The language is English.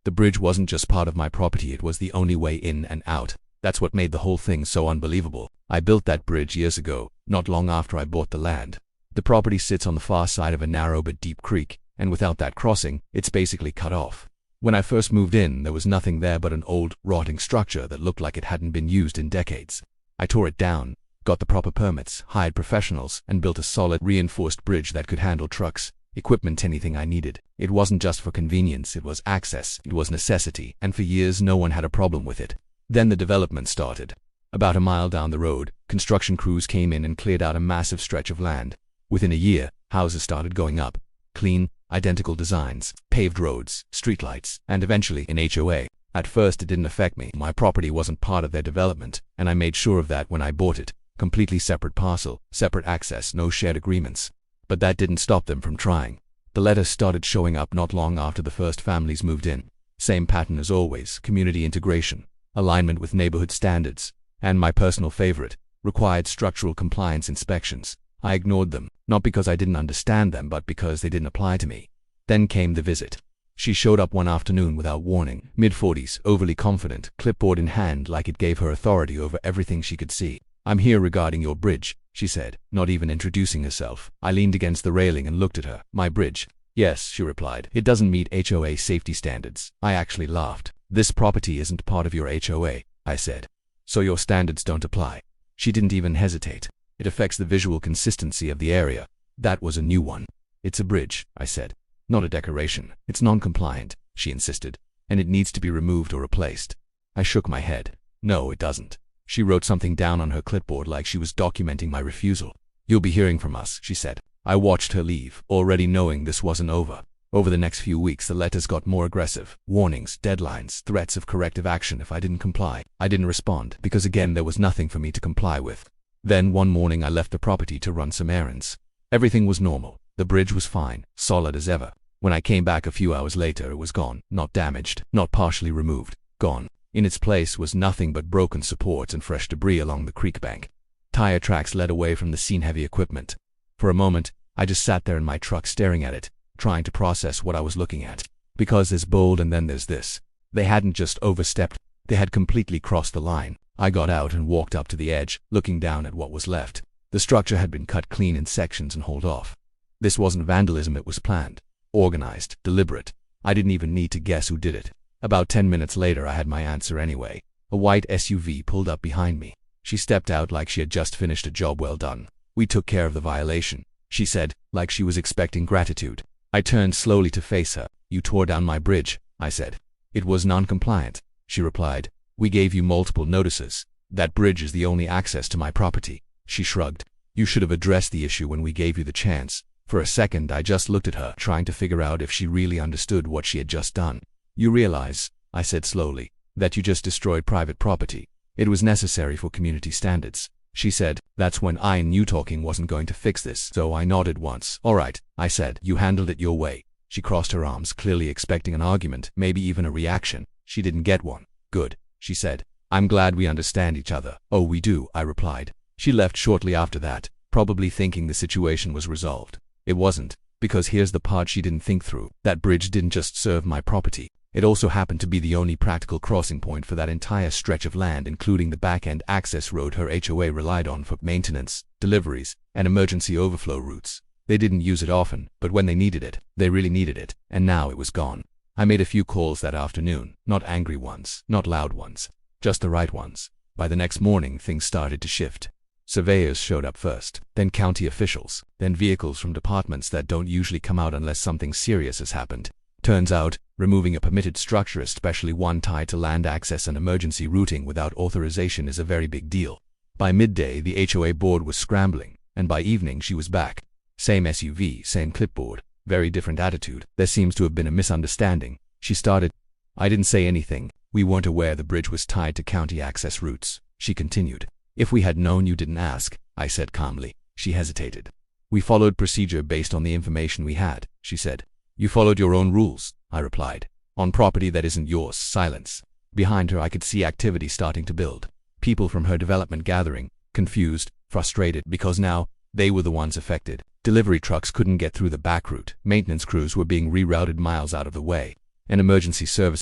The bridge wasn't just part of my property, it was the only way in and out. That's what made the whole thing so unbelievable. I built that bridge years ago, not long after I bought the land. The property sits on the far side of a narrow but deep creek, and without that crossing, it's basically cut off. When I first moved in, there was nothing there but an old, rotting structure that looked like it hadn't been used in decades. I tore it down, got the proper permits, hired professionals, and built a solid, reinforced bridge that could handle trucks, equipment, anything I needed. It wasn't just for convenience, it was access, it was necessity, and for years no one had a problem with it. Then the development started. About a mile down the road, construction crews came in and cleared out a massive stretch of land. Within a year, houses started going up. Clean, identical designs, paved roads, streetlights, and eventually an HOA. At first it didn't affect me. My property wasn't part of their development, and I made sure of that when I bought it. Completely separate parcel, separate access, no shared agreements. But that didn't stop them from trying. The letters started showing up not long after the first families moved in. Same pattern as always: community integration, alignment with neighborhood standards, and my personal favorite, required structural compliance inspections. I ignored them, not because I didn't understand them, but because they didn't apply to me. Then came the visit. She showed up one afternoon without warning, mid-40s, overly confident, clipboard in hand like it gave her authority over everything she could see. "I'm here regarding your bridge," she said, not even introducing herself. I leaned against the railing and looked at her. "My bridge?" "Yes," she replied. "It doesn't meet HOA safety standards." I actually laughed. "This property isn't part of your HOA," I said. "So your standards don't apply." She didn't even hesitate. "It affects the visual consistency of the area." That was a new one. "It's a bridge," I said. "Not a decoration. It's non-compliant," she insisted, "and it needs to be removed or replaced." I shook my head. "No, it doesn't." She wrote something down on her clipboard like she was documenting my refusal. "You'll be hearing from us," she said. I watched her leave, already knowing this wasn't over. Over the next few weeks, the letters got more aggressive. Warnings, deadlines, threats of corrective action if I didn't comply. I didn't respond, because again, there was nothing for me to comply with. Then one morning I left the property to run some errands. Everything was normal. The bridge was fine, solid as ever. When I came back a few hours later, it was gone. Not damaged, not partially removed. Gone. In its place was nothing but broken supports and fresh debris along the creek bank. Tire tracks led away from the scene, heavy equipment. For a moment, I just sat there in my truck staring at it, trying to process what I was looking at. Because there's bold and then there's this. They hadn't just overstepped, they had completely crossed the line. I got out and walked up to the edge, looking down at what was left. The structure had been cut clean in sections and hauled off. This wasn't vandalism, it was planned, organized, deliberate. I didn't even need to guess who did it. About 10 minutes later, I had my answer anyway. A white SUV pulled up behind me. She stepped out like she had just finished a job well done. "We took care of the violation," she said, like she was expecting gratitude. I turned slowly to face her. "You tore down my bridge," I said. "It was non-compliant," she replied. "We gave you multiple notices. That bridge is the only access to my property." She shrugged. "You should have addressed the issue when we gave you the chance." For a second, I just looked at her, trying to figure out if she really understood what she had just done. "You realize," I said slowly, "that you just destroyed private property. It was necessary for community standards." She said. That's when I knew talking wasn't going to fix this, so I nodded once. "All right," I said. "You handled it your way." She crossed her arms, clearly expecting an argument, maybe even a reaction. She didn't get one. "Good," she said. "I'm glad we understand each other." "Oh, we do," I replied. She left shortly after that, probably thinking the situation was resolved. It wasn't, because here's the part she didn't think through. That bridge didn't just serve my property. It also happened to be the only practical crossing point for that entire stretch of land, including the back-end access road her HOA relied on for maintenance, deliveries, and emergency overflow routes. They didn't use it often, but when they needed it, they really needed it, and now it was gone. I made a few calls that afternoon, not angry ones, not loud ones, just the right ones. By the next morning, things started to shift. Surveyors showed up first, then county officials, then vehicles from departments that don't usually come out unless something serious has happened. Turns out, removing a permitted structure, especially one tied to land access and emergency routing without authorization, is a very big deal. By midday, the HOA board was scrambling, and by evening she was back. Same SUV, same clipboard, very different attitude. "There seems to have been a misunderstanding," she started. I didn't say anything. "We weren't aware the bridge was tied to county access routes," she continued. "If we had known, you didn't ask," I said calmly. She hesitated. "We followed procedure based on the information we had," she said. "You followed your own rules," I replied. "On property that isn't yours." Silence. Behind her, I could see activity starting to build. People from her development gathering, confused, frustrated, because now they were the ones affected. Delivery trucks couldn't get through the back route. Maintenance crews were being rerouted miles out of the way. And emergency service